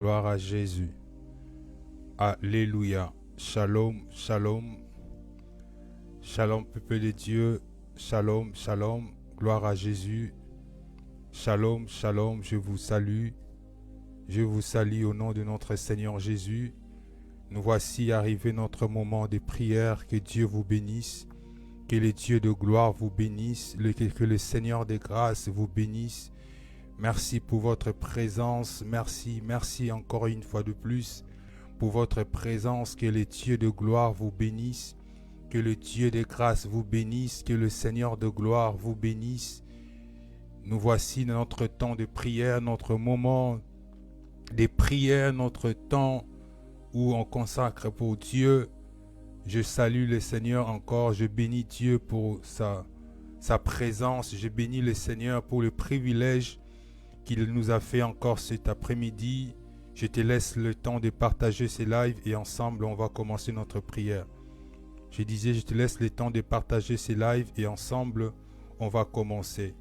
Gloire à Jésus. Alléluia. Shalom, shalom. Shalom, peuple de Dieu. Shalom, shalom. Gloire à Jésus. Shalom, shalom. Je vous salue. Je vous salue au nom de notre Seigneur Jésus. Nous voici arrivé notre moment de prière. Que Dieu vous bénisse. Que le Dieu de gloire vous bénisse. Que le Seigneur des grâces vous bénisse. Merci pour votre présence. Merci encore une fois de plus pour votre présence. Que le Dieu de gloire vous bénisse. Que le Dieu de grâce vous bénisse. Que le Seigneur de gloire vous bénisse. Nous voici dans notre temps de prière, notre moment de prière, notre temps où on consacre pour Dieu. Je salue le Seigneur encore. Je bénis Dieu pour sa présence. Je bénis le Seigneur pour le privilège qu'il nous a fait encore cet après-midi. Je te laisse le temps de partager ces lives et ensemble on va commencer notre prière. Je disais, je te laisse le temps de partager ces lives et ensemble on va commencer.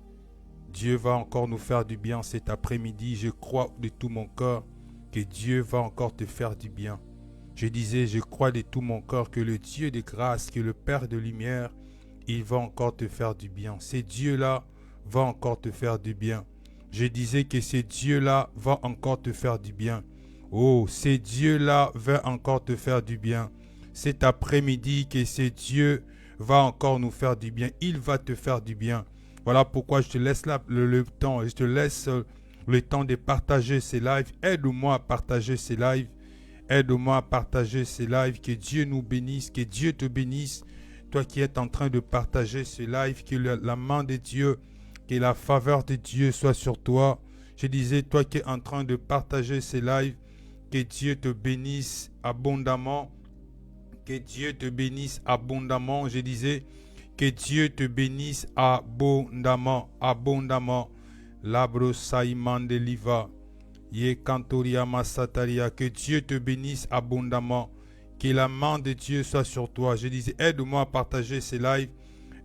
Dieu va encore nous faire du bien cet après-midi. Je crois de tout mon cœur que Dieu va encore te faire du bien. Je disais, je crois de tout mon cœur que le Dieu de grâce, que le Père de lumière, il va encore te faire du bien. Ce Dieu-là va encore te faire du bien. Je disais que ce Dieu-là va encore te faire du bien. Oh, ce Dieu-là va encore te faire du bien. Cet après-midi que ce Dieu va encore nous faire du bien. Il va te faire du bien. Voilà pourquoi je te laisse le temps. Je te laisse le temps de partager ces lives. Aide-moi à partager ces lives. Aide-moi à partager ces lives. Que Dieu nous bénisse. Que Dieu te bénisse. Toi qui es en train de partager ces lives. Que la main de Dieu, que la faveur de Dieu soit sur toi. Je disais, toi qui es en train de partager ces lives, que Dieu te bénisse abondamment. Que Dieu te bénisse abondamment. Je disais, que Dieu te bénisse abondamment. Abondamment. Labro saïman de liva. Ye kantoria masataria. Que Dieu te bénisse abondamment. Que la main de Dieu soit sur toi. Je disais, aide-moi à partager ces lives.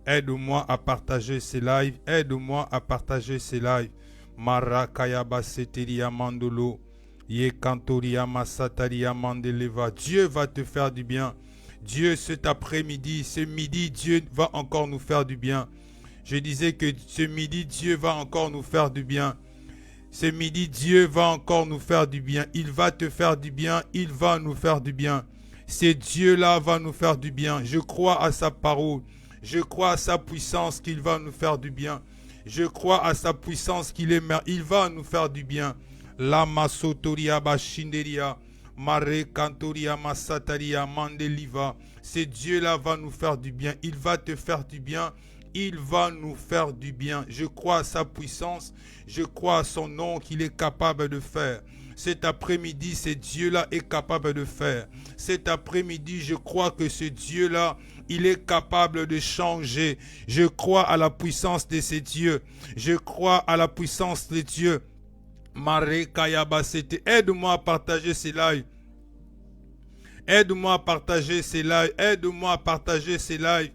Aide-moi à partager ces lives. Aide-moi à partager ces lives. Marakayaba seteria mandolo. Ye kantoria masataria mandeleva. Dieu va te faire du bien. Dieu, cet après-midi, ce midi, Dieu va encore nous faire du bien. Je disais que ce midi, Dieu va encore nous faire du bien. Ce midi, Dieu va encore nous faire du bien. Il va te faire du bien. Il va nous faire du bien. Ce Dieu-là va nous faire du bien. Je crois à sa parole. Je crois à sa puissance qu'il va nous faire du bien. Je crois à sa puissance il va nous faire du bien. Lama sotoria bashinderia. Mare kantoria masataria mandeliva. Ce Dieu-là va nous faire du bien. Il va te faire du bien. Il va nous faire du bien. Je crois à sa puissance. Je crois à son nom qu'il est capable de faire. Cet après-midi, ce Dieu-là est capable de faire. Cet après-midi, je crois que ce Dieu-là, il est capable de changer. Je crois à la puissance de ce Dieu. Je crois à la puissance de Dieu. Mare Kayaba, c'était. Aide-moi à partager ces lives. Aide-moi à partager ces lives. Aide-moi à partager ces lives.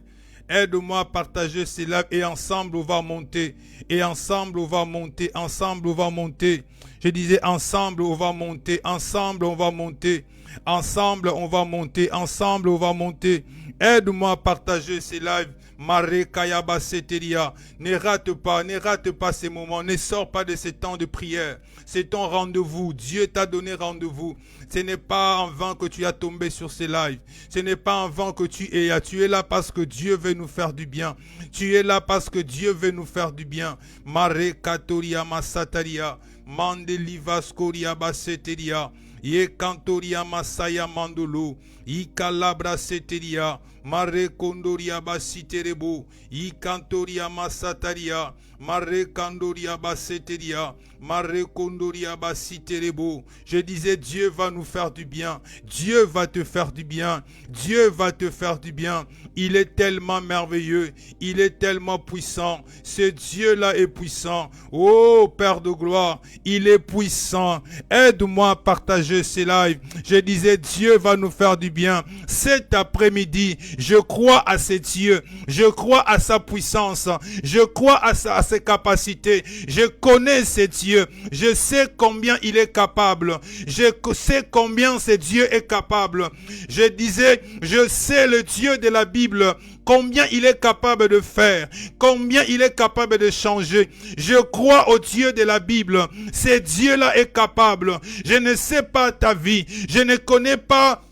Aide-moi à partager ces lives. Et ensemble, on va monter. Et ensemble, on va monter. Ensemble, on va monter. Je disais, ensemble, on va monter. Ensemble, on va monter. Ensemble, on va monter. Ensemble, on va monter. Aide-moi à partager ces lives. Mare Kayaba Seteria. Ne rate pas ces moments. Ne sors pas de ces temps de prière. C'est ton rendez-vous. Dieu t'a donné rendez-vous. Ce n'est pas en vain que tu as tombé sur ces lives. Ce n'est pas en vain que tu es là. Tu es là parce que Dieu veut nous faire du bien. Tu es là parce que Dieu veut nous faire du bien. Mare Katoria Masataria. Mandeliva Skoria Baseteria. Ye Kantoria Masaya Mandolo. Ikalabra Seteria. Mare Kondoria Basiterebo. Ikantoria Masataria. Mare Kandoria Baseteria. Mare Kondoria Basiterebo. Je disais, Dieu va nous faire du bien. Dieu va te faire du bien. Dieu va te faire du bien. Il est tellement merveilleux. Il est tellement puissant. Ce Dieu-là est puissant. Oh, Père de gloire, il est puissant. Aide-moi à partager partageais ces lives, je disais Dieu va nous faire du bien. Cet après-midi, je crois à ce Dieu, je crois à sa puissance, je crois à ses capacités, je connais ce Dieu, je sais combien il est capable, je sais combien ce Dieu est capable. Je disais, je sais le Dieu de la Bible, combien il est capable de faire, combien il est capable de changer. Je crois au Dieu de la Bible. Ce Dieu-là est capable. Je ne sais pas ta vie. Je ne connais pas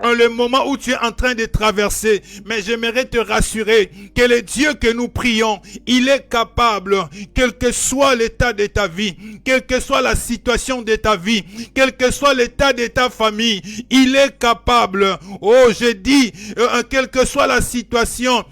le moment où tu es en train de traverser, mais j'aimerais te rassurer que le Dieu que nous prions, il est capable, quel que soit l'état de ta vie, quelle que soit la situation de ta vie, quel que soit l'état de ta famille, il est capable. Oh, je dis, quelle que soit la situation,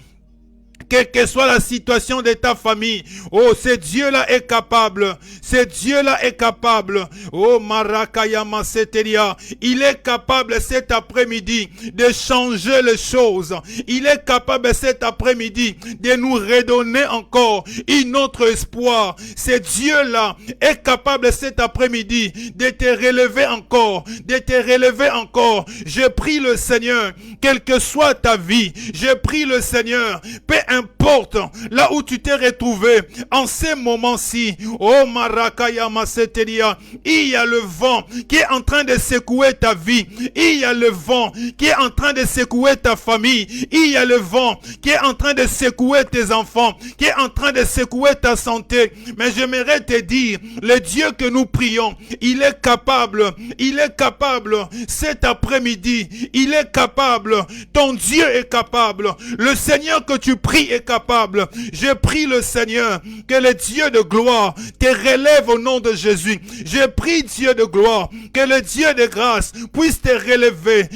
quelle que soit la situation de ta famille, oh, ce Dieu-là est capable. Ce Dieu-là est capable. Oh, Marakaya Maseteria, il est capable cet après-midi de changer les choses. Il est capable cet après-midi de nous redonner encore un autre espoir. Ce Dieu-là est capable cet après-midi de te relever encore, de te relever encore. Je prie le Seigneur, quelle que soit ta vie, je prie le Seigneur, peu importe là où tu t'es retrouvé en ces moments-ci, oh Marakaya Maseteria, il y a le vent qui est en train de secouer ta vie, il y a le vent qui est en train de secouer ta famille, il y a le vent qui est en train de secouer tes enfants, qui est en train de secouer ta santé. Mais j'aimerais te dire, le Dieu que nous prions, il est capable cet après-midi, il est capable, ton Dieu est capable, le Seigneur que tu pries est capable. Je prie le Seigneur que le Dieu de gloire te relève au nom de Jésus. Je prie Dieu de gloire que le Dieu de grâce puisse te relever,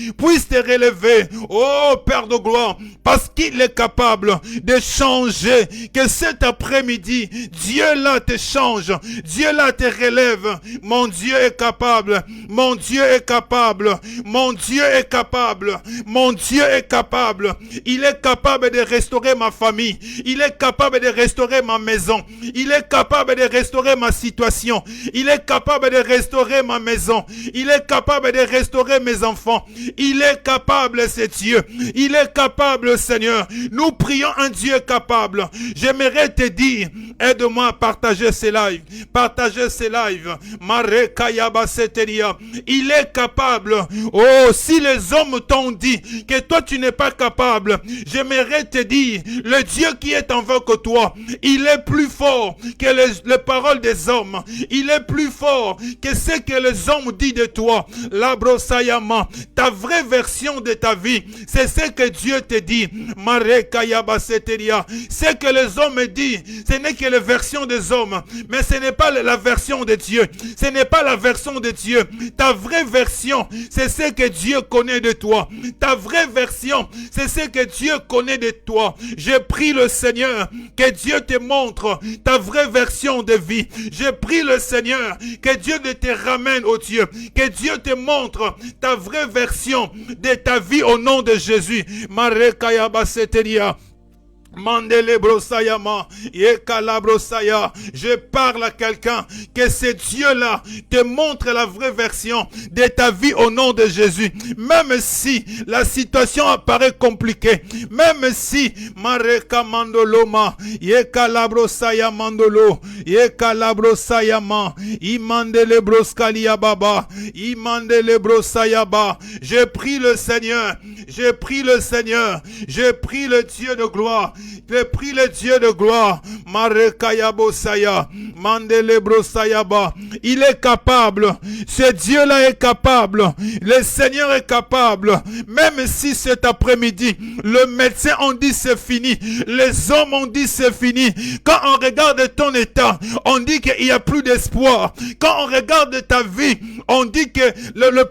oh Père de gloire, parce qu'il est capable de changer. Que cet après-midi, Dieu là te change, Dieu là te relève. Mon Dieu est capable, mon Dieu est capable, mon Dieu est capable, mon Dieu est capable. Il est capable de restaurer ma famille, il est capable de restaurer ma maison, il est capable de restaurer ma situation, il est capable de restaurer ma maison, il est capable de restaurer mes enfants, il est capable, c'est Dieu, il est capable, Seigneur. Nous prions un Dieu capable. J'aimerais te dire, aide-moi à partager ces lives, il est capable. Oh, si les hommes t'ont dit que toi tu n'es pas capable, j'aimerais te dire, le Dieu qui est envers que toi, il est plus fort que les paroles des hommes, il est plus fort que ce que les hommes disent de toi. La brossayama, ta vraie version de ta vie, c'est ce que Dieu te dit. Ce que les hommes disent, ce n'est que la version des hommes, mais ce n'est pas la version de Dieu, ce n'est pas la version de Dieu. Ta vraie version, c'est ce que Dieu connaît de toi. Ta vraie version, c'est ce que Dieu connaît de toi. Je prie le Seigneur que Dieu te montre ta vraie version de vie. Je prie le Seigneur que Dieu te ramène au Dieu, que Dieu te montre ta vraie version de ta vie au nom de Jésus. Marekaya Baseteria. Mandele brosayama, brosaya. Je parle à quelqu'un que ce Dieu-là te montre la vraie version de ta vie au nom de Jésus. Même si la situation apparaît compliquée, même si mareka mandoloma, brosaya mandolo, brosayama, imandele broskalia baba, imandele brosayaba. Je prie le Seigneur, je prie le Seigneur, je prie le Dieu de gloire. Je prie le Dieu de gloire. Marekayabosaya, Mandelebrosayaba. Il est capable. Ce Dieu-là est capable. Le Seigneur est capable. Même si cet après-midi, le médecin on dit c'est fini. Les hommes ont dit c'est fini. Quand on regarde ton état, on dit qu'il n'y a plus d'espoir. Quand on regarde ta vie, on dit que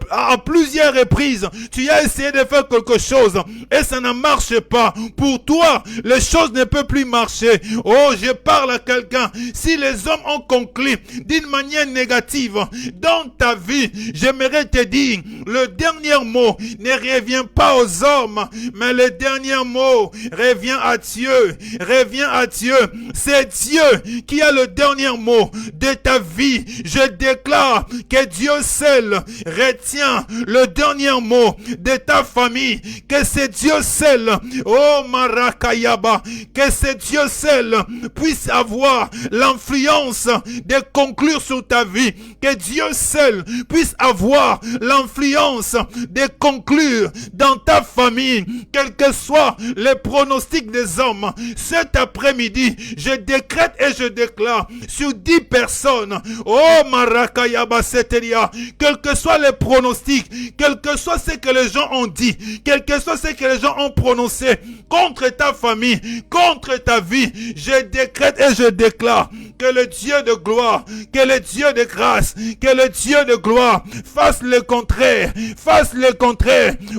à plusieurs reprises, tu as essayé de faire quelque chose et ça ne marche pas. Pour toi, les choses ne peuvent plus marcher. Oh, je parle à quelqu'un. Si les hommes ont conclu d'une manière négative dans ta vie, j'aimerais te dire, le dernier mot ne revient pas aux hommes, mais le dernier mot revient à Dieu. Revient à Dieu. C'est Dieu qui a le dernier mot de ta vie. Je déclare que Dieu seul retient le dernier mot de ta famille. Que c'est Dieu seul, oh Marakayaba, que c'est Dieu seul puisse avoir l'influence de conclure sur ta vie. Que Dieu seul puisse avoir l'influence de conclure dans ta famille, quels que soient les pronostics des hommes. Cet après-midi, je décrète et je déclare sur 10 personnes, oh Marakayaba Seteria, quels que soient les pronostics, quel que soit ce que les gens ont dit, quel que soit ce que les gens ont prononcé contre ta famille, contre ta vie, je décrète et je déclare que le Dieu de gloire, que le Dieu de grâce, que le Dieu de gloire fasse le contraire,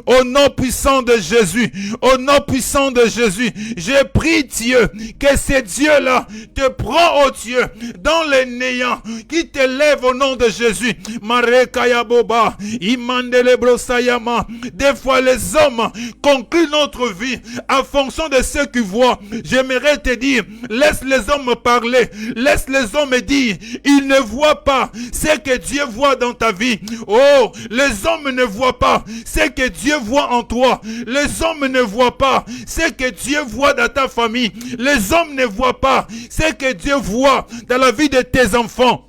au nom puissant de Jésus, au nom puissant de Jésus. Je prie Dieu, que ces dieux-là te prend, oh Dieu, dans les néants, qui te lève au nom de Jésus. Marekayaboba, Imandelebrosayama. Des fois les hommes concluent notre vie en fonction de ce qu'ils voient. J'aimerais te dire, laisse les hommes parler, laisse les hommes dire, ils ne voient pas ce que Dieu voit dans ta vie. Oh, les hommes ne voient pas ce que Dieu voit en toi. Les hommes ne voient pas ce que Dieu voit dans ta famille. Les hommes ne voient pas ce que Dieu voit dans la vie de tes enfants.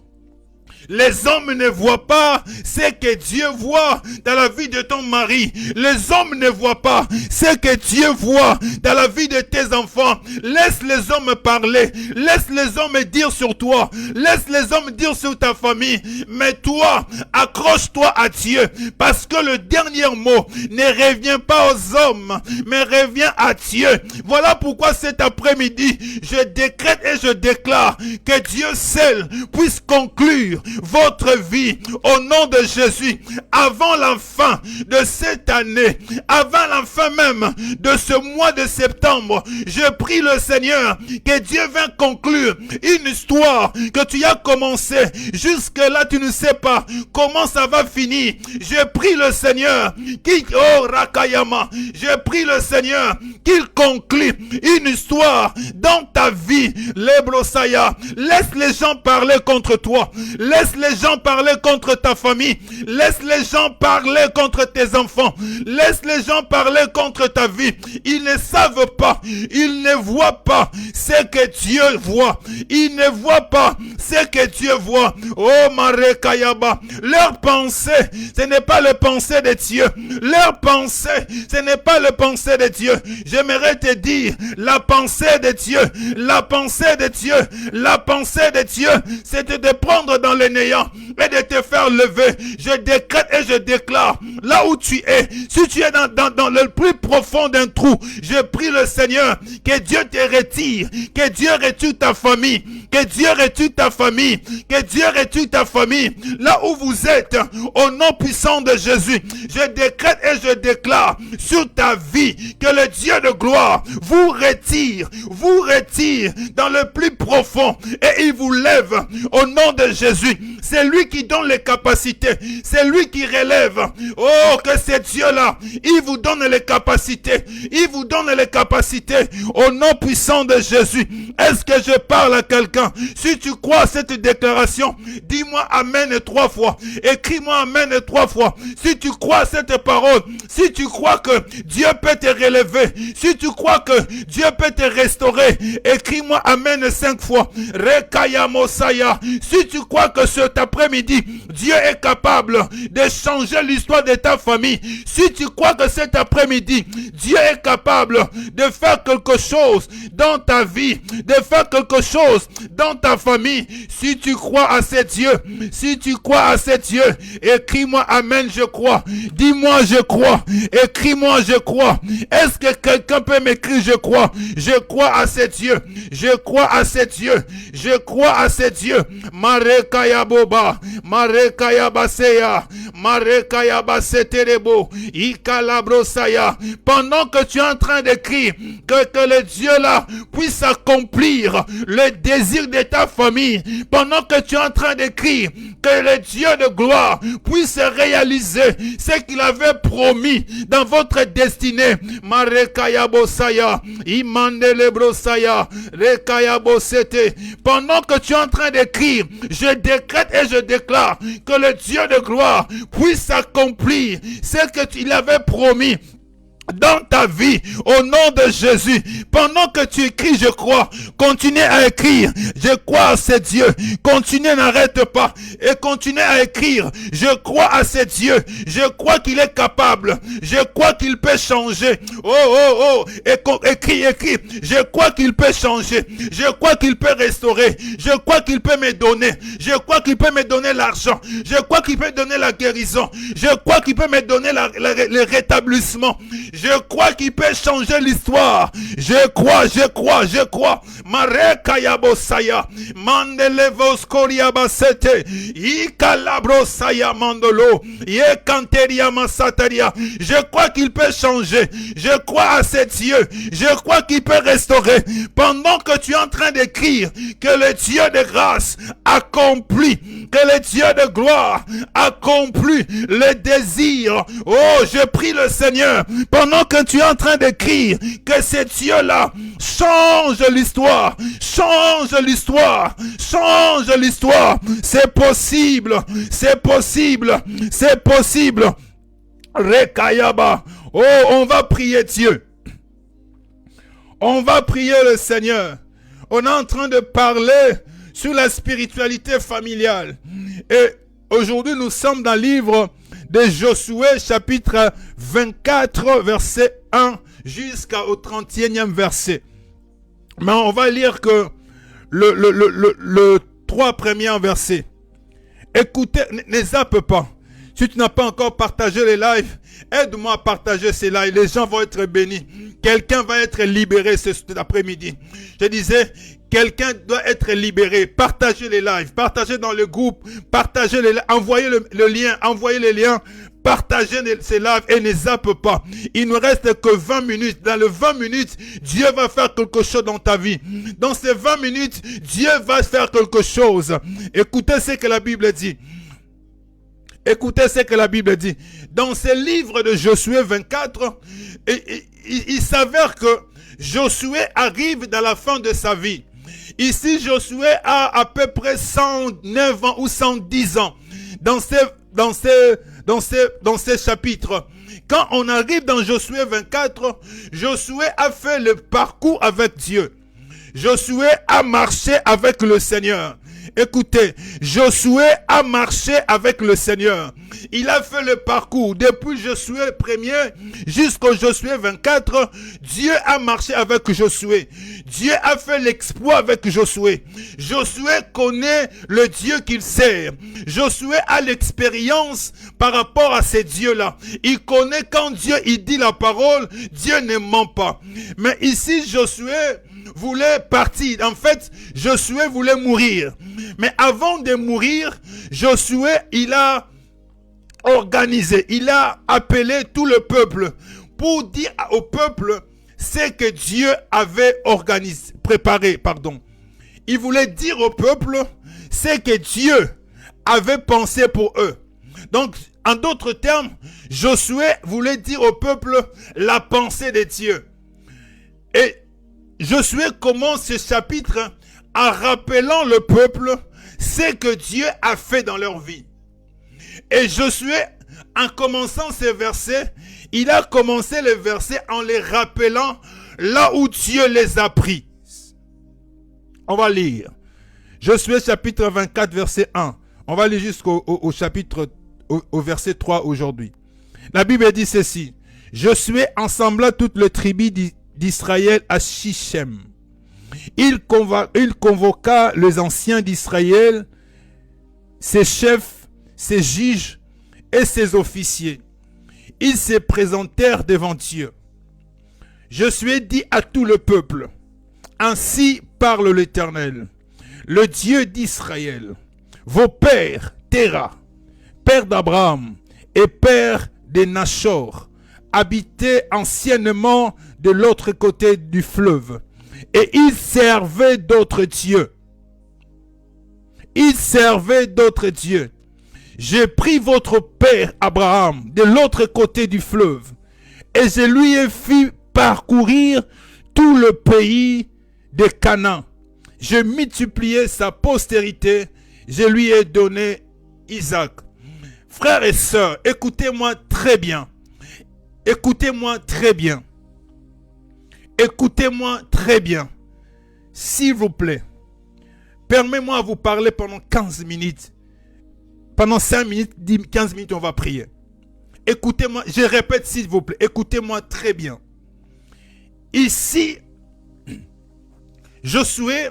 Les hommes ne voient pas ce que Dieu voit dans la vie de ton mari. Les hommes ne voient pas ce que Dieu voit dans la vie de tes enfants. Laisse les hommes parler. Laisse les hommes dire sur toi. Laisse les hommes dire sur ta famille. Mais toi, accroche-toi à Dieu. Parce que le dernier mot ne revient pas aux hommes, mais revient à Dieu. Voilà pourquoi cet après-midi, je décrète et je déclare que Dieu seul puisse conclure votre vie au nom de Jésus avant la fin de cette année, avant la fin même de ce mois de septembre. Je prie le Seigneur que Dieu vienne conclure une histoire que tu as commencé. Jusque là tu ne sais pas comment ça va finir. Je prie le Seigneur qu'il Rakayama, je prie le Seigneur qu'il conclue une histoire dans ta vie. Lebrosaya, laisse les gens parler contre toi. Laisse les gens parler contre ta famille. Laisse les gens parler contre tes enfants. Laisse les gens parler contre ta vie. Ils ne savent pas. Ils ne voient pas ce que Dieu voit. Ils ne voient pas ce que Dieu voit. Oh Marekayaba. Leur pensée, ce n'est pas le pensée de Dieu. Leur pensée, ce n'est pas le pensée de Dieu. J'aimerais te dire, la pensée de Dieu, la pensée de Dieu, la pensée de Dieu, c'est de te prendre dans le néant et de te faire lever. Je décrète et je déclare, là où tu es, si tu es dans le plus profond d'un trou, je prie le Seigneur que Dieu te retire, que Dieu retire ta famille, que Dieu retire ta famille, que Dieu retire ta famille, là où vous êtes, au nom puissant de Jésus. Je décrète et je déclare sur ta vie que le Dieu de gloire vous retire dans le plus profond et il vous lève au nom de Jésus. C'est lui qui donne les capacités, c'est lui qui relève. Oh, que ce Dieu-là, il vous donne les capacités, il vous donne les capacités au nom puissant de Jésus. Est-ce que je parle à quelqu'un? Si tu crois à cette déclaration, dis-moi Amen 3 fois. Écris-moi Amen 3 fois. Si tu crois à cette parole, si tu crois que Dieu peut te relever, si tu crois que Dieu peut te restaurer, écris-moi Amen 5 fois. Rekaya Mosaya. Si tu crois que cet après-midi, Dieu est capable de changer l'histoire de ta famille, si tu crois que cet après-midi, Dieu est capable de faire quelque chose dans ta vie, de faire quelque chose dans ta famille, si tu crois à ce Dieu, si tu crois à ce Dieu, écris-moi Amen, je crois. Dis-moi je crois. Écris-moi je crois. Est-ce que quelqu'un peut m'écrire je crois? Je crois à ce Dieu. Je crois à ce Dieu. Je crois à ce Dieu. Marekayabo. Ikaboba, Marekaya Baseya, Marekaya Baseterebo, Ikalabrosaya. Pendant que tu es en train d'écrire, que le Dieu là puisse accomplir le désir de ta famille. Pendant que tu es en train d'écrire, que le Dieu de gloire puisse réaliser ce qu'il avait promis dans votre destinée. Marekaya Bosaya, Imandele Brosaya, Rekaya Bosete. Pendant que tu es en train d'écrire, je décrète et je déclare que le Dieu de gloire puisse accomplir ce qu'il avait promis dans ta vie, au nom de Jésus. Pendant que tu écris, je crois. Continue à écrire. Je crois à ce Dieu. Continue, n'arrête pas. Et continue à écrire. Je crois à ce Dieu. Je crois qu'il est capable. Je crois qu'il peut changer. Écris. Je crois qu'il peut changer. Je crois qu'il peut restaurer. Je crois qu'il peut me donner. Je crois qu'il peut me donner l'argent. Je crois qu'il peut donner la guérison. Je crois qu'il peut me donner le rétablissement. Je crois qu'il peut changer l'histoire. Je crois. Marekaya Bosaya, Mandelevos Koria Basete, Ikalabrosaya Mandolo, Yekanteria Masataria. Je crois qu'il peut changer. Je crois à ce Dieu. Je crois qu'il peut restaurer. Pendant que tu es en train d'écrire, que le Dieu de grâce accomplit, que le Dieu de gloire accomplit le désir. Oh, je prie le Seigneur. Pendant que tu es en train d'écrire, que ce Dieu-là change l'histoire, change l'histoire, change l'histoire. C'est possible, c'est possible, c'est possible. Rekayaba. Oh, on va prier Dieu. On va prier le Seigneur. On est en train de parler sur la spiritualité familiale. Et aujourd'hui, nous sommes dans le livre de Josué, chapitre 24, verset 1 jusqu'au 31e verset. Mais on va lire que le 3 premiers versets. Écoutez, ne zappe pas. Si tu n'as pas encore partagé les lives, aide-moi à partager ces lives. Les gens vont être bénis. Quelqu'un va être libéré cet après-midi. Je disais, quelqu'un doit être libéré. Partagez les lives. Partagez dans le groupe. Partagez les lives. Envoyez le lien. Envoyez les liens. Partagez ces lives et ne zappe pas. Il ne reste que 20 minutes. Dans les 20 minutes, Dieu va faire quelque chose dans ta vie. Dans ces 20 minutes, Dieu va faire quelque chose. Écoutez ce que la Bible dit. Écoutez ce que la Bible dit. Dans ce livre de Josué 24, il s'avère que Josué arrive dans la fin de sa vie. Ici, Josué a à peu près 109 ans ou 110 ans. Dans ces chapitres. Quand on arrive dans Josué 24, Josué a fait le parcours avec Dieu. Josué a marché avec le Seigneur. Écoutez, Josué a marché avec le Seigneur. Il a fait le parcours depuis Josué 1er jusqu'au Josué 24. Dieu a marché avec Josué. Dieu a fait l'exploit avec Josué. Josué connaît le Dieu qu'il sert. Josué a l'expérience par rapport à ces dieux-là. Il connaît quand Dieu il dit la parole, Dieu ne ment pas. Mais ici, Josué voulait partir. En fait, Josué voulait mourir. Mais avant de mourir, Josué, il a organisé, il a appelé tout le peuple pour dire au peuple ce que Dieu avait préparé. Il voulait dire au peuple ce que Dieu avait pensé pour eux. Donc, en d'autres termes, Josué voulait dire au peuple la pensée de Dieu. Et Josué commence ce chapitre en rappelant le peuple ce que Dieu a fait dans leur vie. Et Josué, en commençant ces versets, il a commencé les versets en les rappelant là où Dieu les a pris. On va lire. Josué chapitre 24 verset 1. On va lire jusqu'au chapitre, au verset 3 aujourd'hui. La Bible dit ceci. Josué ensembla toutes les tribus d'Israël à Shichem. Il convoqua les anciens d'Israël, ses chefs, ses juges et ses officiers. Ils se présentèrent devant Dieu. Josué dit à tout le peuple, « Ainsi parle l'Éternel, le Dieu d'Israël. vos pères, Téra, père d'Abraham et père de Nachor, habitaient anciennement de l'autre côté du fleuve, et ils servaient d'autres dieux. Ils servaient d'autres dieux. J'ai pris votre père Abraham de l'autre côté du fleuve, et je lui ai fait parcourir tout le pays de Canaan. Je multipliai sa postérité, je lui ai donné Isaac. Frères et sœurs, écoutez-moi très bien. Écoutez-moi très bien. Écoutez-moi très bien. S'il vous plaît, permettez-moi de vous parler pendant 15 minutes. Pendant 5 minutes, 15 minutes, on va prier. Écoutez-moi, je répète s'il vous plaît, écoutez-moi très bien. Ici, Josué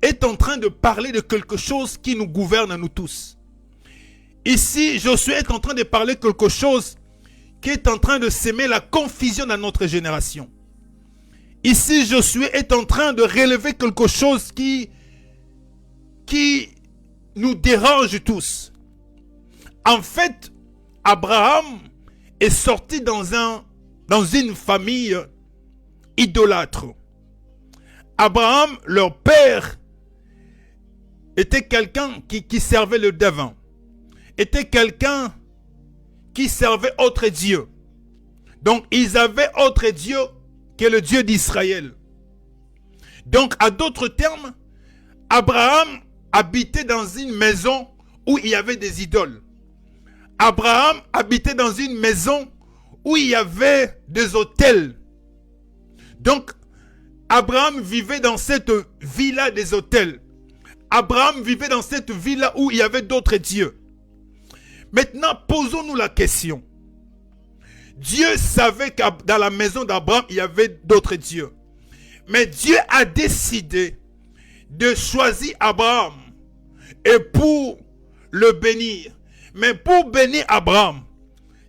est en train de parler de quelque chose qui nous gouverne à nous tous. Ici, Josué est en train de parler de quelque chose qui est en train de s'aimer la confusion dans notre génération. Ici, Josué est en train de relever quelque chose qui nous dérange tous. En fait, Abraham est sorti dans une famille idolâtre. Abraham, leur père, était quelqu'un qui servait le devin. Était quelqu'un qui servait autre Dieu. Donc, ils avaient autre Dieu que le Dieu d'Israël. Donc, à d'autres termes, Abraham habitait dans une maison où il y avait des idoles. Abraham habitait dans une maison où il y avait des autels. Donc, Abraham vivait dans cette villa des autels. Abraham vivait dans cette villa où il y avait d'autres dieux. Maintenant, posons-nous la question. Dieu savait que dans la maison d'Abraham, il y avait d'autres dieux. Mais Dieu a décidé de choisir Abraham et pour le bénir. Mais pour bénir Abraham,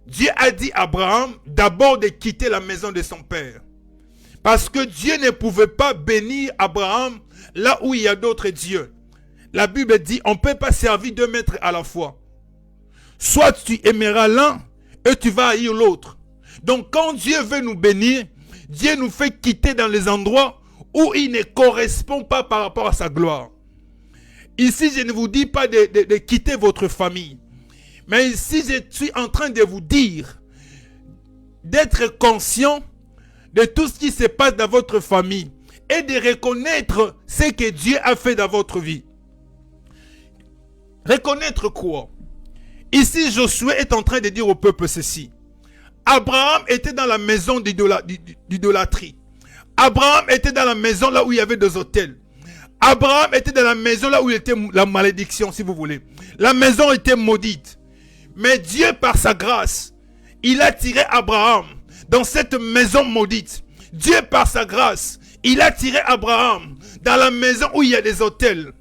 Dieu a dit à Abraham d'abord de quitter la maison de son père. Parce que Dieu ne pouvait pas bénir Abraham là où il y a d'autres dieux. La Bible dit on ne peut pas servir deux maîtres à la fois. Soit tu aimeras l'un et tu vas haïr l'autre. Donc quand Dieu veut nous bénir, Dieu nous fait quitter dans les endroits où il ne correspond pas par rapport à sa gloire. Ici, je ne vous dis pas de quitter votre famille. Mais ici, je suis en train de vous dire d'être conscient de tout ce qui se passe dans votre famille et de reconnaître ce que Dieu a fait dans votre vie. Reconnaître quoi? Ici, Josué est en train de dire au peuple ceci. Abraham était dans la maison d'idolâtrie. Abraham était dans la maison là où il y avait des autels. Abraham était dans la maison là où il était la malédiction, si vous voulez. La maison était maudite. Mais Dieu, par sa grâce, il a tiré Abraham dans cette maison maudite. Dieu, par sa grâce, il a tiré Abraham dans la maison où il y a des autels.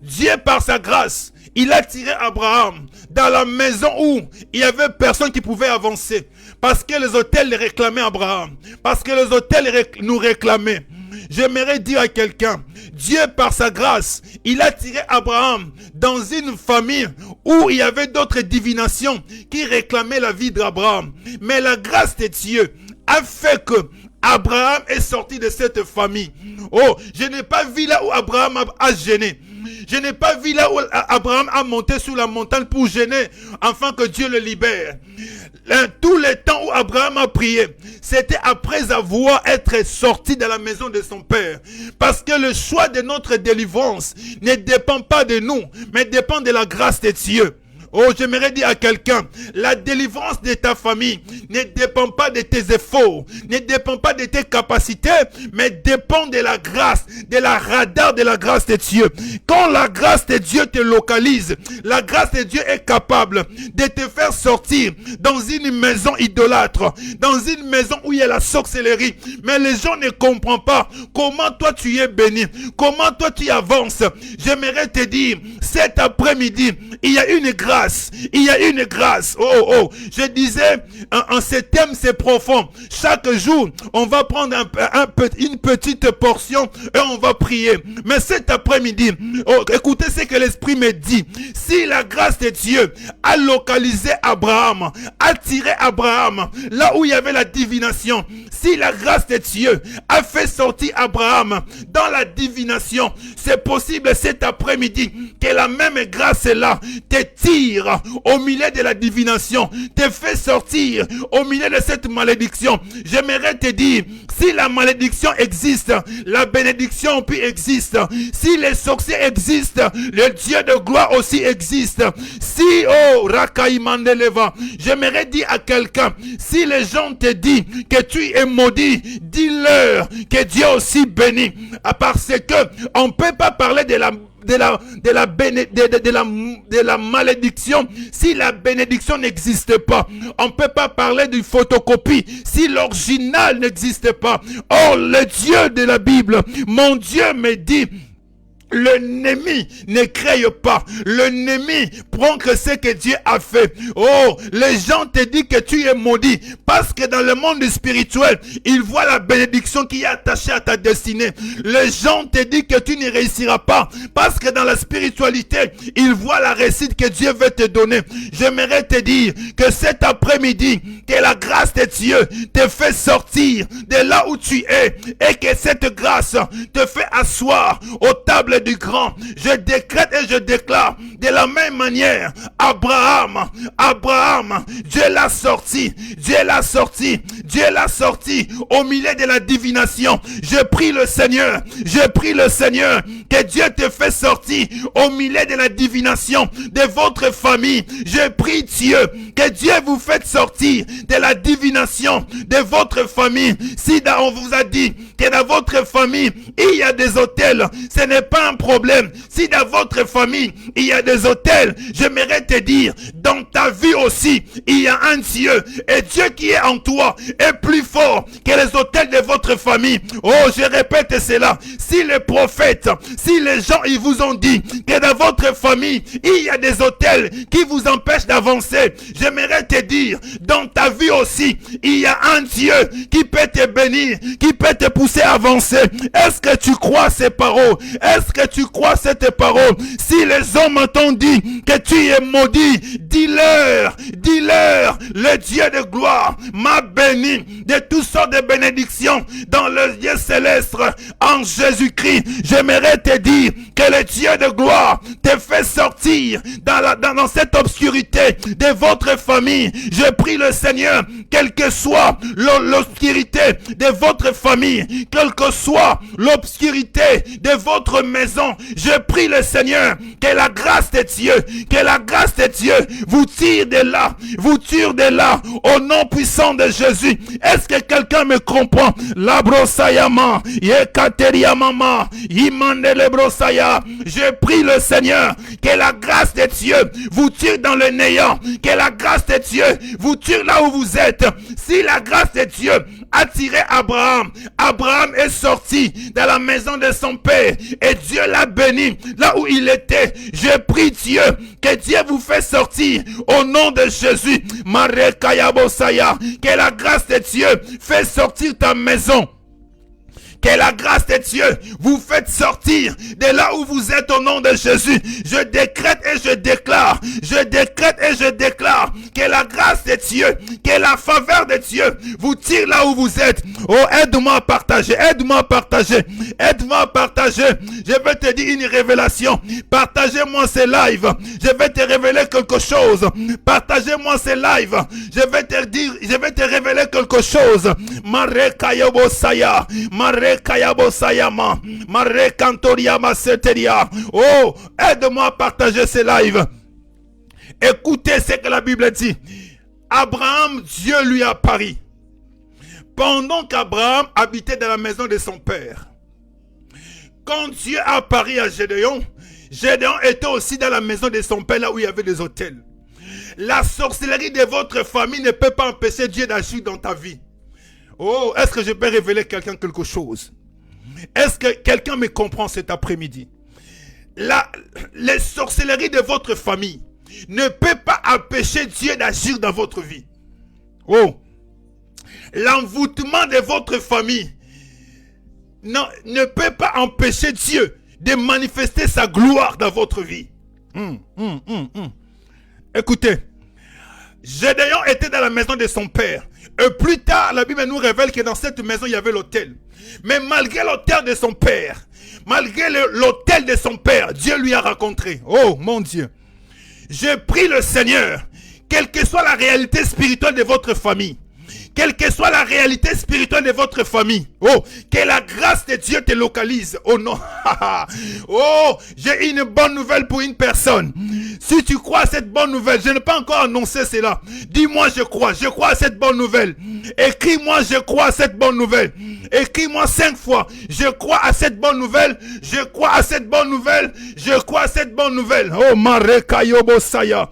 Dieu, par sa grâce, il a tiré Abraham dans la maison où il y avait personne qui pouvait avancer. Parce que les autels réclamaient Abraham. Parce que les autels nous réclamaient. J'aimerais dire à quelqu'un, Dieu par sa grâce, il a tiré Abraham dans une famille où il y avait d'autres divinations qui réclamaient la vie d'Abraham. Mais la grâce de Dieu a fait que Abraham est sorti de cette famille. Oh, je n'ai pas vu là où Abraham a gêné. Je n'ai pas vu là où Abraham a monté sur la montagne pour gêner afin que Dieu le libère. Tous les temps où Abraham a prié, c'était après avoir été sorti de la maison de son père. Parce que le choix de notre délivrance ne dépend pas de nous, mais dépend de la grâce de Dieu. Oh, j'aimerais dire à quelqu'un, la délivrance de ta famille ne dépend pas de tes efforts, ne dépend pas de tes capacités, mais dépend de la grâce, de la radar de la grâce de Dieu. Quand la grâce de Dieu te localise, la grâce de Dieu est capable de te faire sortir dans une maison idolâtre, dans une maison où il y a la sorcellerie. Mais les gens ne comprennent pas comment toi tu es béni, comment toi tu avances. J'aimerais te dire, cet après-midi, il y a une grâce grâce. Il y a une grâce. Je disais, en ce thème, c'est profond. Chaque jour, on va prendre une petite portion et on va prier. Mais cet après-midi, écoutez ce que l'Esprit me dit. Si la grâce de Dieu a localisé Abraham, a tiré Abraham, là où il y avait la divination, si la grâce de Dieu a fait sortir Abraham dans la divination, c'est possible cet après-midi que la même grâce là te tire au milieu de la divination, te fait sortir au milieu de cette malédiction. J'aimerais te dire, si la malédiction existe, la bénédiction puis existe. Si les sorciers existent, le Dieu de gloire aussi existe. Si, Rakaïmandeleva, j'aimerais dire à quelqu'un, si les gens te disent que tu es maudit, dis-leur que Dieu aussi bénit. Parce que on ne peut pas parler de la malédiction si la bénédiction n'existe pas. On ne peut pas parler d'une photocopie si l'original n'existe pas. Oh, le Dieu de la Bible, mon Dieu me dit, l'ennemi ne crée pas. L'ennemi prend que ce que Dieu a fait. Oh, les gens te disent que tu es maudit parce que dans le monde spirituel, ils voient la bénédiction qui est attachée à ta destinée. Les gens te disent que tu ne réussiras pas parce que dans la spiritualité, ils voient la réussite que Dieu veut te donner. J'aimerais te dire que cet après-midi, que la grâce de Dieu te fait sortir de là où tu es et que cette grâce te fait asseoir aux tables du grand. Je décrète et je déclare de la même manière, Abraham, Dieu l'a sorti au milieu de la divination. Je prie le Seigneur que Dieu te fait sortir au milieu de la divination de votre famille. Je prie Dieu que Dieu vous fait sortir de la divination de votre famille. Si on vous a dit que dans votre famille il y a des autels, ce n'est pas un problème. Si dans votre famille il y a des autels, j'aimerais te dire, dans ta vie aussi il y a un Dieu, et Dieu qui est en toi est plus fort que les autels de votre famille. Oh, je répète cela. Si les prophètes, si les gens ils vous ont dit que dans votre famille il y a des autels qui vous empêchent d'avancer, j'aimerais te dire, dans ta vie aussi il y a un Dieu qui peut te bénir, qui peut te pousser à avancer. Est-ce que tu crois ces paroles? Est-ce que tu crois cette parole? Si les hommes t'ont dit que tu es maudit, dis-leur, le Dieu de gloire m'a béni de toutes sortes de bénédictions dans le Dieu céleste en Jésus-Christ. J'aimerais te dire que le Dieu de gloire te fait sortir dans cette obscurité de votre famille. Je prie le Seigneur, quelle que soit l'obscurité de votre famille, quelle que soit l'obscurité de votre maison, je prie le Seigneur que la grâce de Dieu vous tire de là au nom puissant de Jésus. Est-ce que quelqu'un me comprend? La brossayama, yekateria mama, imandele brossaya. Je prie le Seigneur que la grâce de Dieu vous tire dans le néant, que la grâce de Dieu vous tire là où vous êtes. Si la grâce de Dieu a tiré Abraham est sorti de la maison de son père et Dieu l'a béni là où il était. Je prie Dieu que Dieu vous fait sortir au nom de Jésus. Que la grâce de Dieu fait sortir ta maison. Que la grâce de Dieu vous fait sortir de là où vous êtes au nom de Jésus. Je décrète et je déclare que la grâce de Dieu, que la faveur de Dieu vous tire là où vous êtes. Oh, aide-moi à partager. Je vais te dire une révélation. Partagez-moi ces lives. Je vais te révéler quelque chose. Partagez-moi ces lives. Je vais te révéler quelque chose. Oh, aide-moi à partager ces lives. Écoutez ce que la Bible dit. Abraham, Dieu lui a apparu pendant qu'Abraham habitait dans la maison de son père. Quand Dieu a apparu à Gédéon, Gédéon était aussi dans la maison de son père, là où il y avait des autels. La sorcellerie de votre famille ne peut pas empêcher Dieu d'agir dans ta vie. Oh, est-ce que je peux révéler quelqu'un quelque chose? Est-ce que quelqu'un me comprend cet après-midi? Les sorcelleries de votre famille ne peut pas empêcher Dieu d'agir dans votre vie. Oh, l'envoûtement de votre famille ne peut pas empêcher Dieu de manifester sa gloire dans votre vie. Écoutez, Gédéon était dans la maison de son père. Et plus tard, la Bible nous révèle que dans cette maison, il y avait l'autel. Mais malgré l'autel de son père, Dieu lui a rencontré. Oh mon Dieu. Je prie le Seigneur, quelle que soit la réalité spirituelle de votre famille, quelle que soit la réalité spirituelle de votre famille, oh, que la grâce de Dieu te localise. Oh non. Oh, j'ai une bonne nouvelle pour une personne. Si tu crois à cette bonne nouvelle, je n'ai pas encore annoncé cela. Dis-moi je crois à cette bonne nouvelle. Écris-moi je crois à cette bonne nouvelle. Écris-moi 5 fois. Je crois à cette bonne nouvelle. Je crois à cette bonne nouvelle. Je crois à cette bonne nouvelle. Oh, Mareka Yobosaya.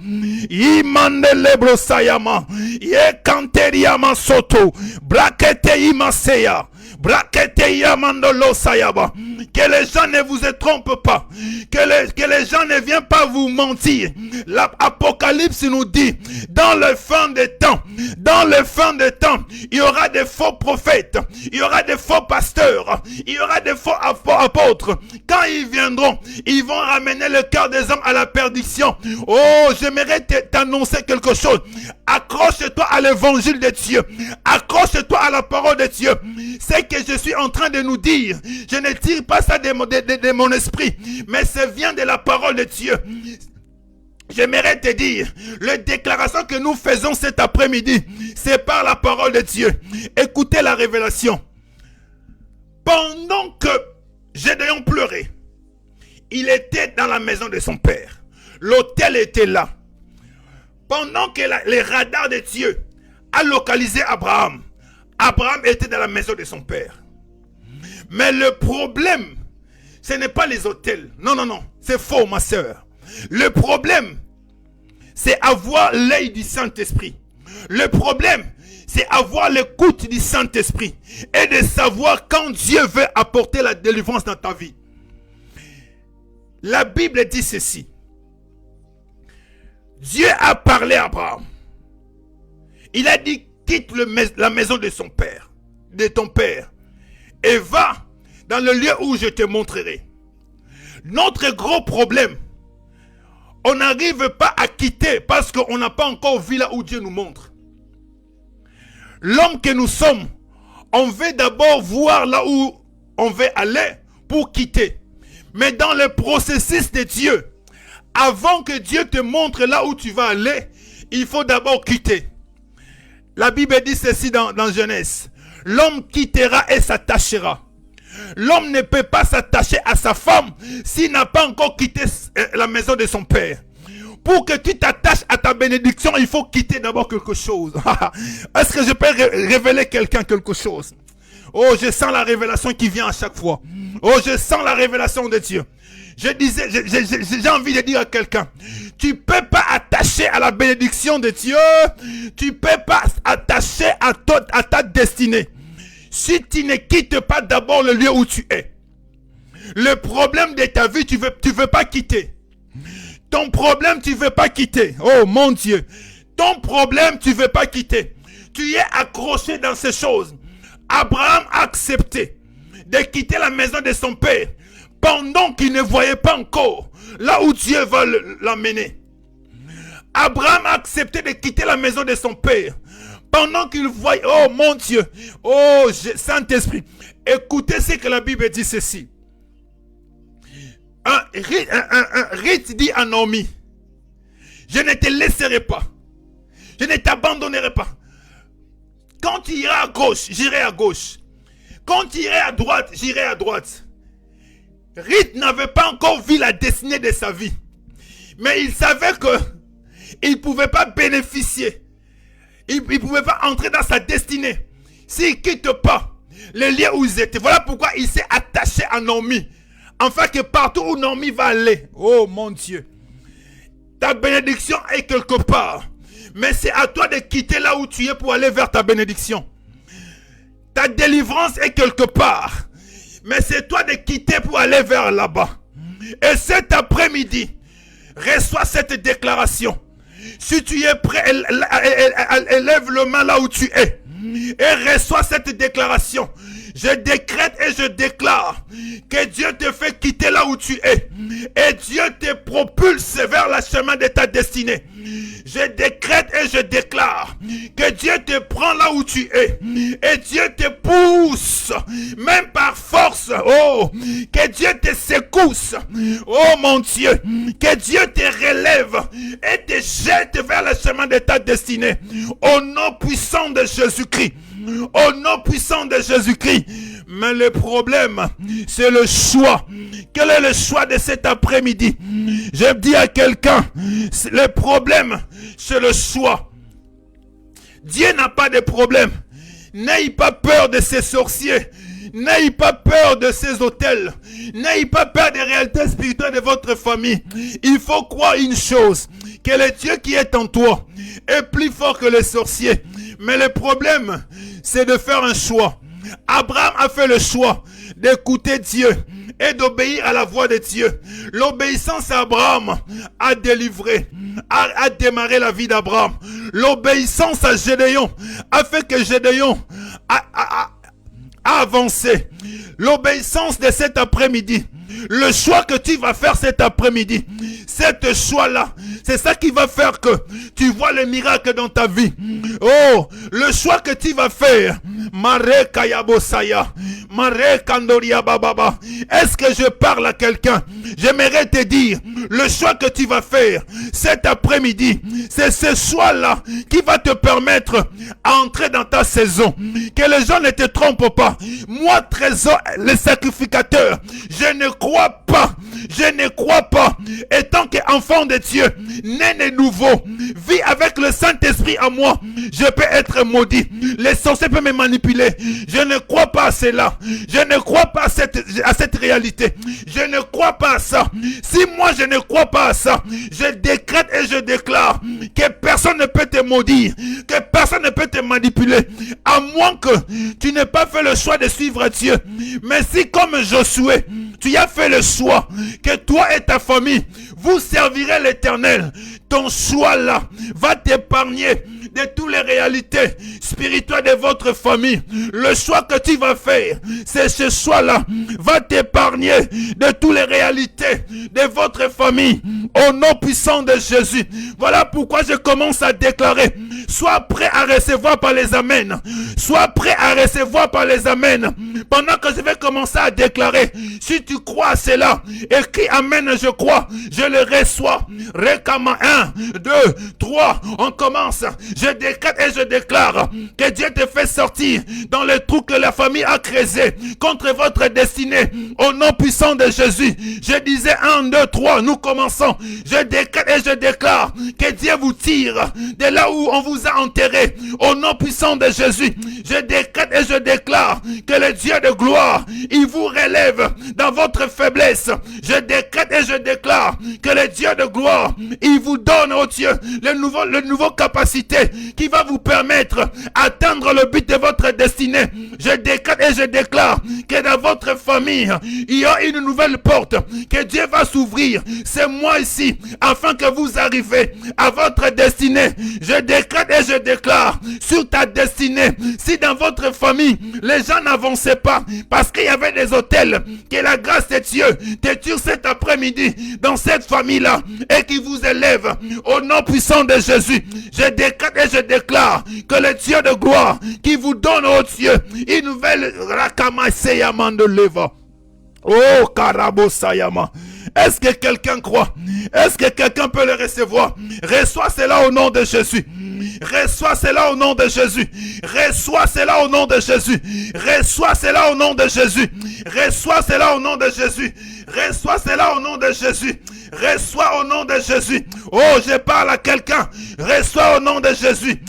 Imandelebro Sayama. Yekanteriama Soto. Brakete Imaseya. Brakete Yamandolo Sayaba. Que les gens ne vous trompent pas. Que les gens ne viennent pas vous mentir. L'Apocalypse nous dit, dans le fin des temps, il y aura des faux prophètes, il y aura des faux pasteurs, il y aura des faux apôtres. Quand ils viendront, ils vont ramener le cœur des hommes à la perdition. Oh, j'aimerais t'annoncer quelque chose. Accroche-toi à l'évangile de Dieu. Accroche-toi à la parole de Dieu. C'est que je suis en train de nous dire, je ne tire pas ça de mon esprit, mais ça vient de la parole de Dieu. J'aimerais te dire, les déclarations que nous faisons cet après-midi, c'est par la parole de Dieu. Écoutez la révélation. Pendant que Gédéon pleurait, il était dans la maison de son père. L'autel était là. Pendant que les radars de Dieu a localisé Abraham, Abraham était dans la maison de son père. Mais le problème, ce n'est pas les autels. Non, c'est faux, ma soeur. Le problème, c'est avoir l'œil du Saint-Esprit. Le problème, c'est avoir l'écoute du Saint-Esprit et de savoir quand Dieu veut apporter la délivrance dans ta vie. La Bible dit ceci. Dieu a parlé à Abraham. Il a dit, quitte la maison de son père, de ton père, et va dans le lieu où je te montrerai. Notre gros problème, on n'arrive pas à quitter parce qu'on n'a pas encore vu là où Dieu nous montre. L'homme que nous sommes, on veut d'abord voir là où on veut aller pour quitter. Mais dans le processus de Dieu, avant que Dieu te montre là où tu vas aller, il faut d'abord quitter. La Bible dit ceci dans Genèse. L'homme quittera et s'attachera. L'homme ne peut pas s'attacher à sa femme s'il n'a pas encore quitté la maison de son père. Pour que tu t'attaches à ta bénédiction, il faut quitter d'abord quelque chose. Est-ce que je peux révéler quelqu'un quelque chose? Oh, je sens la révélation qui vient à chaque fois. Oh, je sens la révélation de Dieu. J'ai envie de dire à quelqu'un, tu peux pas attacher à la bénédiction de Dieu, tu peux pas attacher à ta destinée si tu ne quittes pas d'abord le lieu où tu es. Le problème de ta vie, tu veux pas quitter. Ton problème, tu veux pas quitter. Oh mon Dieu, ton problème, tu veux pas quitter. Tu es accroché dans ces choses. Abraham a accepté de quitter la maison de son père pendant qu'il ne voyait pas encore là où Dieu va l'amener. Abraham a accepté de quitter la maison de son père pendant qu'il voyait, oh mon Dieu, oh Saint-Esprit, écoutez ce que la Bible dit ceci. Ruth dit à Naomi, je ne te laisserai pas, je ne t'abandonnerai pas. Quand tu iras à gauche, j'irai à gauche. Quand tu iras à droite, j'irai à droite. Ruth n'avait pas encore vu la destinée de sa vie. Mais il savait que il ne pouvait pas bénéficier. Il ne pouvait pas entrer dans sa destinée s'il ne quitte pas le lieu où ils étaient. Voilà pourquoi il s'est attaché à Naomi. Afin que partout où Naomi va aller, oh mon Dieu, ta bénédiction est quelque part. Mais c'est à toi de quitter là où tu es pour aller vers ta bénédiction. Ta délivrance est quelque part. Mais c'est toi de quitter pour aller vers là-bas. Et cet après-midi, reçois cette déclaration. Si tu es prêt, élève le main là où tu es et reçois cette déclaration. Je décrète et je déclare que Dieu te fait quitter là où tu es et Dieu te propulse vers le chemin de ta destinée. Je décrète et je déclare que Dieu te prend là où tu es et Dieu te pousse, même par force. Oh, que Dieu te secousse. Oh mon Dieu, que Dieu te relève et te jette vers le chemin de ta destinée. Au nom puissant de Jésus-Christ. Au nom puissant de Jésus-Christ. Mais le problème, c'est le choix. Quel est le choix de cet après-midi? Je dis à quelqu'un, le problème, c'est le choix. Dieu n'a pas de problème. N'ayez pas peur de ces sorciers. N'ayez pas peur de ces hôtels. N'ayez pas peur des réalités spirituelles de votre famille. Il faut croire une chose, que le Dieu qui est en toi est plus fort que les sorciers. Mais le problème, c'est de faire un choix. Abraham a fait le choix d'écouter Dieu et d'obéir à la voix de Dieu. L'obéissance à Abraham a délivré, a démarré la vie d'Abraham. L'obéissance à Gédéon a fait que Gédéon a avancé. L'obéissance de cet après-midi, le choix que tu vas faire cet après-midi, cet choix-là, c'est ça qui va faire que tu vois les miracles dans ta vie. Oh, le choix que tu vas faire. Mare Kayabosaya, Mare Kandoria Bababa. Est-ce que je parle à quelqu'un? J'aimerais te dire, le choix que tu vas faire cet après-midi, c'est ce choix-là qui va te permettre d'entrer dans ta saison. Que les gens ne te trompent pas. Moi, trésor, le sacrificateur, je ne crois pas. Je ne crois pas. Étant qu'enfant de Dieu, né de nouveau, vis avec le Saint-Esprit en moi, je peux être maudit. Les sorciers peuvent me manipuler. Je ne crois pas à cela. Je ne crois pas à cette réalité. Je ne crois pas à ça. Si moi je ne crois pas à ça, je décrète et je déclare que personne ne peut te maudire, que personne ne peut te manipuler, à moins que tu n'aies pas fait le choix de suivre Dieu. Mais si comme Josué, tu as fait le choix que toi et ta famille, vous servirez l'Éternel, ton choix là va t'épargner de toutes les réalités spirituelles de votre famille. Le choix que tu vas faire, c'est ce choix-là va t'épargner de toutes les réalités de votre famille. Au nom puissant de Jésus. Voilà pourquoi je commence à déclarer. Sois prêt à recevoir par les amens. Sois prêt à recevoir par les amens. Pendant que je vais commencer à déclarer, si tu crois à cela, écris amen, je crois, je le reçois. Rekama 1, 2, 3, on commence. Je décrète et je déclare que Dieu te fait sortir dans le trou que la famille a creusé contre votre destinée. Au nom puissant de Jésus, je disais 1, 2, 3, nous commençons. Je décrète et je déclare que Dieu vous tire de là où on vous a enterré. Au nom puissant de Jésus, je décrète et je déclare que le Dieu de gloire, il vous relève dans votre faiblesse. Je décrète et je déclare que le Dieu de gloire, il vous donne, oh Dieu, le nouveau capacité qui va vous permettre d'atteindre le but de votre destinée. Je décrète et je déclare que dans votre famille, il y a une nouvelle porte que Dieu va s'ouvrir. C'est moi ici, afin que vous arrivez à votre destinée. Je décrète et je déclare sur ta destinée, si dans votre famille, les gens n'avançaient pas parce qu'il y avait des hôtels, que la grâce de Dieu te tire cet après-midi dans cette famille-là et qui vous élève au nom puissant de Jésus. Je décrète et je déclare que le Dieu de gloire qui vous donne, oh Dieu, une nouvelle Rakama Seyama de Leva. Oh Karabo Sayama. Est-ce que quelqu'un croit? Est-ce que quelqu'un peut le recevoir? Reçois cela au nom de Jésus. Reçois cela au nom de Jésus. Reçois cela au nom de Jésus. Reçois cela au nom de Jésus. Reçois cela au nom de Jésus. Reçois cela au nom de Jésus. Reçois au nom de Jésus. Oh, je parle à quelqu'un. Reçois au nom de Jésus.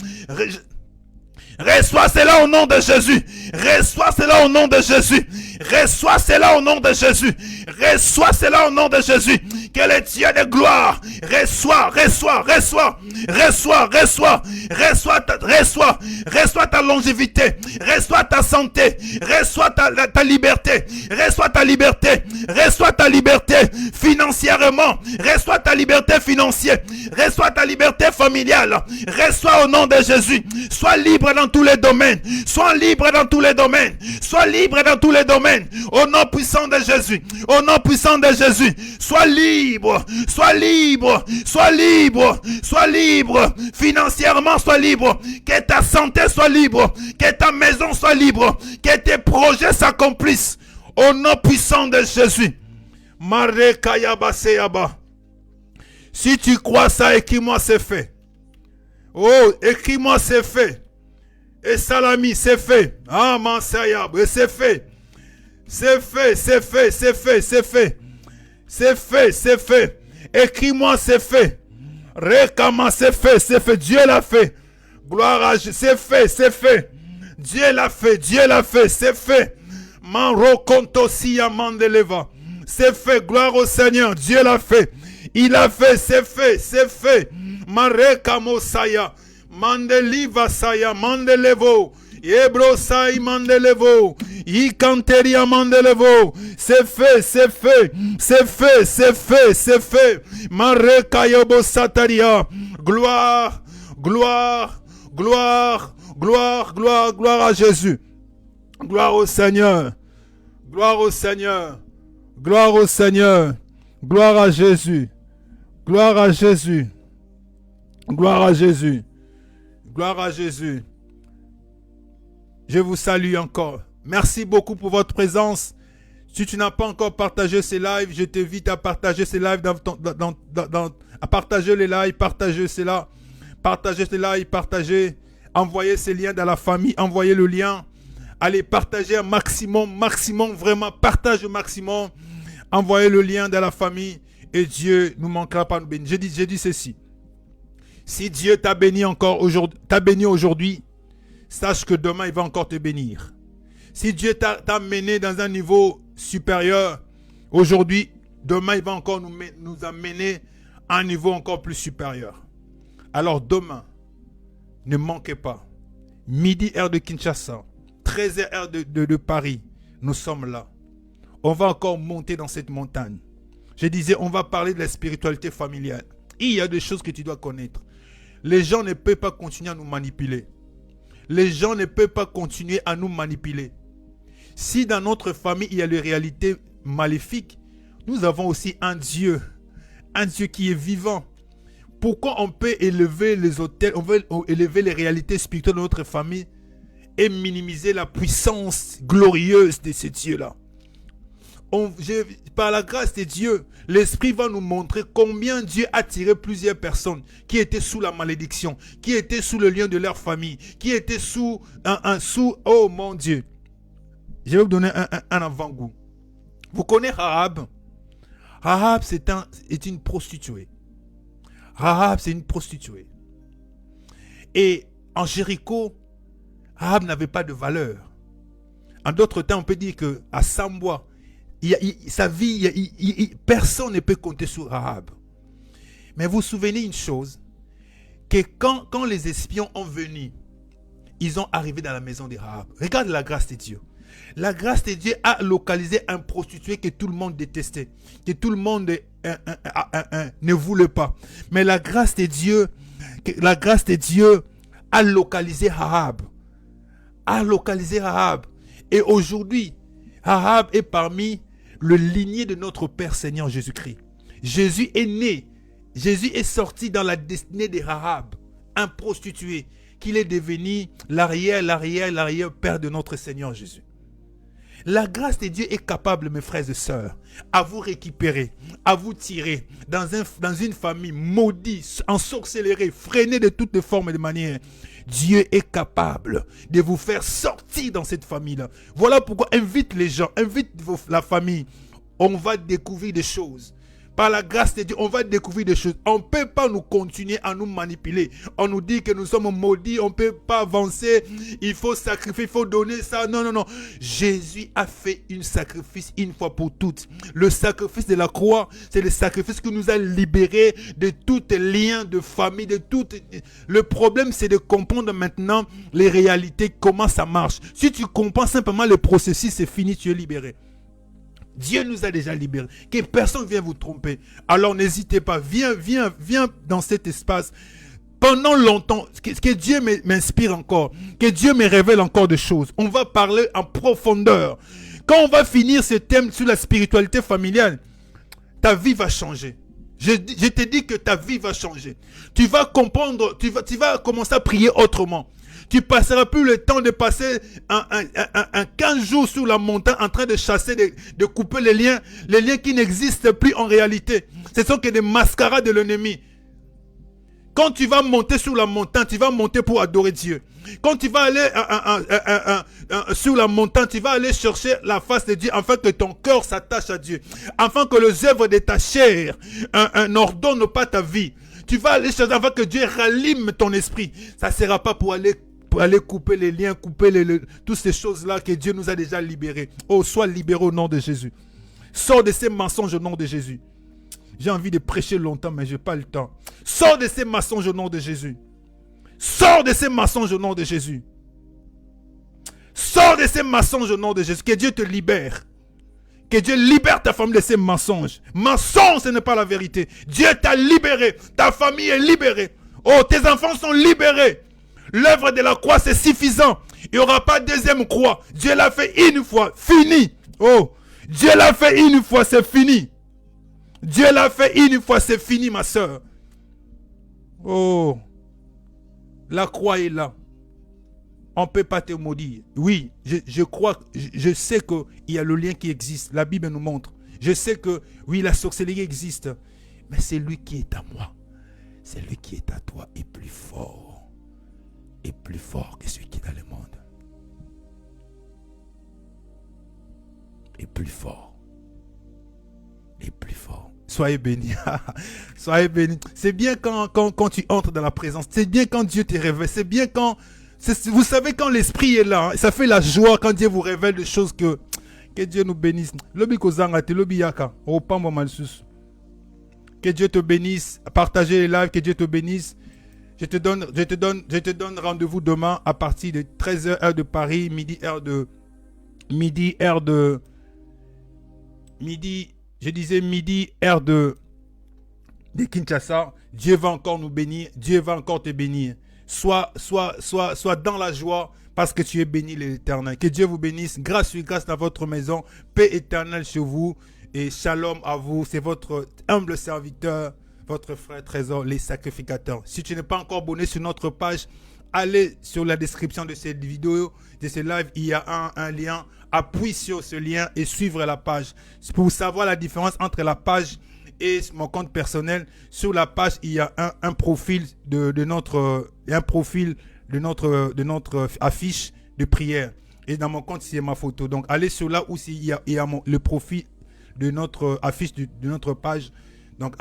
Reçois cela au nom de Jésus. Reçois cela au nom de Jésus. Reçois cela au nom de Jésus. Reçois cela au nom de Jésus. que le Dieu de gloire reçoit ta longévité, reçoit ta santé, reçoit ta liberté, reçoit ta liberté financièrement, reçois ta liberté financière, reçois ta liberté familiale, reçois au nom de Jésus. Sois libre dans tous les domaines, sois libre dans tous les domaines, sois libre dans tous les domaines, au nom puissant de Jésus, au nom puissant de Jésus. Sois libre, sois libre, sois libre, sois libre, financièrement sois libre, que ta santé soit libre, que ta maison soit libre, que tes projets s'accomplissent, au nom puissant de Jésus. Si tu crois ça, écris-moi c'est fait. Oh, écris-moi c'est fait. Et Salami, c'est fait. Ah, Mansayab, c'est fait. C'est fait, c'est fait, c'est fait, c'est fait. C'est fait, c'est fait. Écris-moi c'est fait. Rekama, c'est fait, Dieu l'a fait. Gloire à Dieu, c'est fait. Dieu l'a fait, c'est fait. Manro konto siya mandeleva. C'est fait, gloire au Seigneur, Dieu l'a fait. Il a fait, c'est fait. Mareka Mosaya, Mandeliva Saya, Mandelevo, Ebro Sai Mandelevo, Ikanteria Mandelevo. C'est fait. Mareka Yobo Sataria. Gloire à Jésus. Gloire au Seigneur. Gloire à Jésus. Gloire à Jésus. Je vous salue encore. Merci beaucoup pour votre présence. Si tu n'as pas encore partagé ces lives, je t'invite à partager ces lives à partager les lives, partagez cela. Partagez ces lives, envoyez ces liens dans la famille, envoyez le lien. Allez, partagez un maximum, vraiment, partage au maximum. Envoyez le lien dans la famille et Dieu ne manquera pas de nous bénir. J'ai dit ceci. Si Dieu t'a béni aujourd'hui, sache que demain il va encore te bénir. Si Dieu t'a mené dans un niveau supérieur aujourd'hui, demain il va encore nous amener à un niveau encore plus supérieur. Alors demain, ne manquez pas. Midi heure de Kinshasa, 13h heure de Paris, nous sommes là. On va encore monter dans cette montagne. Je disais, on va parler de la spiritualité familiale. Il y a des choses que tu dois connaître. Les gens ne peuvent pas continuer à nous manipuler. Si dans notre famille, il y a les réalités maléfiques, nous avons aussi un Dieu qui est vivant. Pourquoi on peut élever les autels, on veut élever les réalités spirituelles de notre famille et minimiser la puissance glorieuse de ces dieux-là? Par la grâce de Dieu, l'Esprit va nous montrer combien Dieu a tiré plusieurs personnes qui étaient sous la malédiction, qui étaient sous le lien de leur famille, qui étaient sous oh mon Dieu. Je vais vous donner un avant-goût. Vous connaissez Rahab? Rahab, c'est une prostituée. Et en Jéricho, Rahab n'avait pas de valeur. En d'autres temps, on peut dire qu'à Sambois, sa vie, personne ne peut compter sur Rahab. Mais vous vous souvenez une chose, que quand les espions ont venu, ils ont arrivé dans la maison de Rahab. Regarde la grâce de Dieu. La grâce de Dieu a localisé un prostitué que tout le monde détestait, que tout le monde ne voulait pas. Mais la grâce de Dieu a localisé Rahab. Et aujourd'hui, Rahab est parmi le ligné de notre Père Seigneur Jésus-Christ. Jésus est né. Jésus est sorti dans la destinée de Rahab, un prostitué, qu'il est devenu l'arrière-père de notre Seigneur Jésus. La grâce de Dieu est capable, mes frères et sœurs, à vous récupérer, à vous tirer dans une famille maudite, ensorcelée, freinée de toutes les formes et de manières. Dieu est capable de vous faire sortir dans cette famille-là. Voilà pourquoi invite les gens, invite la famille. On va découvrir des choses. Par la grâce de Dieu, on va découvrir des choses. On ne peut pas nous continuer à nous manipuler. On nous dit que nous sommes maudits, on ne peut pas avancer, il faut sacrifier, il faut donner ça. Non, non, non. Jésus a fait un sacrifice une fois pour toutes. Le sacrifice de la croix, c'est le sacrifice qui nous a libérés de tous les liens de famille, de tout. Le problème, c'est de comprendre maintenant les réalités, comment ça marche. Si tu comprends simplement le processus, c'est fini, tu es libéré. Dieu nous a déjà libérés. Que personne ne vienne vous tromper. Alors n'hésitez pas. Viens dans cet espace. Pendant longtemps, que Dieu m'inspire encore. Que Dieu me révèle encore des choses. On va parler en profondeur. Quand on va finir ce thème sur la spiritualité familiale, ta vie va changer. Je te dis que ta vie va changer. Tu vas comprendre, tu vas commencer à prier autrement. Tu passeras plus le temps de passer un 15 jours sur la montagne en train de chasser, de couper les liens qui n'existent plus en réalité. Ce sont que des mascarades de l'ennemi. Quand tu vas monter sur la montagne, tu vas monter pour adorer Dieu. Quand tu vas aller sur la montagne, tu vas aller chercher la face de Dieu afin que ton cœur s'attache à Dieu. Afin que les œuvres de ta chair n'ordonnent pas ta vie. Tu vas aller chercher afin que Dieu rallume ton esprit. Ça ne sera pas pour aller couper les liens, toutes ces choses-là que Dieu nous a déjà libérés. Oh, sois libéré au nom de Jésus. Sors de ces mensonges au nom de Jésus. J'ai envie de prêcher longtemps, mais je n'ai pas le temps. Sors de ces mensonges au nom de Jésus. Sors de ces mensonges au nom de Jésus. Sors de ces mensonges au nom de Jésus. Que Dieu te libère. Que Dieu libère ta famille de ces mensonges. Mensonge, ce n'est pas la vérité. Dieu t'a libéré. Ta famille est libérée. Oh, tes enfants sont libérés. L'œuvre de la croix, c'est suffisant. Il n'y aura pas de deuxième croix. Dieu l'a fait une fois. Fini. Oh, Dieu l'a fait une fois, c'est fini. Dieu l'a fait une fois, c'est fini, ma soeur. Oh, la croix est là. On ne peut pas te maudire. Oui, je crois, je sais qu'il y a le lien qui existe. La Bible nous montre. Je sais que, oui, la sorcellerie existe. Mais c'est lui qui est à moi. C'est lui qui est à toi et plus fort. Et plus fort que celui qui est dans le monde. Et plus fort. Et plus fort. Soyez bénis. Soyez bénis. C'est bien quand tu entres dans la présence. C'est bien quand Dieu te révèle. C'est bien quand... Vous savez quand l'esprit est là. Ça fait la joie quand Dieu vous révèle des choses que Dieu nous bénisse. Que Dieu te bénisse. Partagez les lives. Que Dieu te bénisse. Je te donne rendez-vous demain à partir de 13h heure de Paris, midi heure de Kinshasa. Dieu va encore nous bénir, Dieu va encore te bénir. Sois dans la joie parce que tu es béni l'Éternel. Que Dieu vous bénisse, grâce sur grâce dans votre maison, paix éternelle chez vous et shalom à vous. C'est votre humble serviteur, votre frère Trésor, les sacrificateurs. Si tu n'es pas encore abonné sur notre page, allez sur la description de cette vidéo, de ce live, il y a un lien. Appuie sur ce lien et suivre la page. C'est pour savoir la différence entre la page et mon compte personnel. Sur la page, il y a un profil de notre affiche de prière. Et dans mon compte, c'est ma photo. Donc, allez sur là où il y a le profil de notre affiche de notre page. Donc,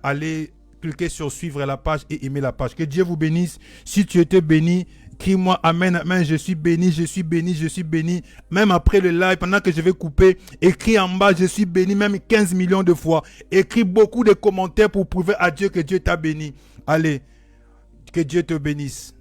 allez cliquer sur suivre la page et aimer la page. Que Dieu vous bénisse. Si tu étais béni, crie-moi amen, amen, je suis béni, je suis béni, je suis béni. Même après le live, pendant que je vais couper, écris en bas, je suis béni, même 15 millions de fois. Écris beaucoup de commentaires pour prouver à Dieu que Dieu t'a béni. Allez, que Dieu te bénisse.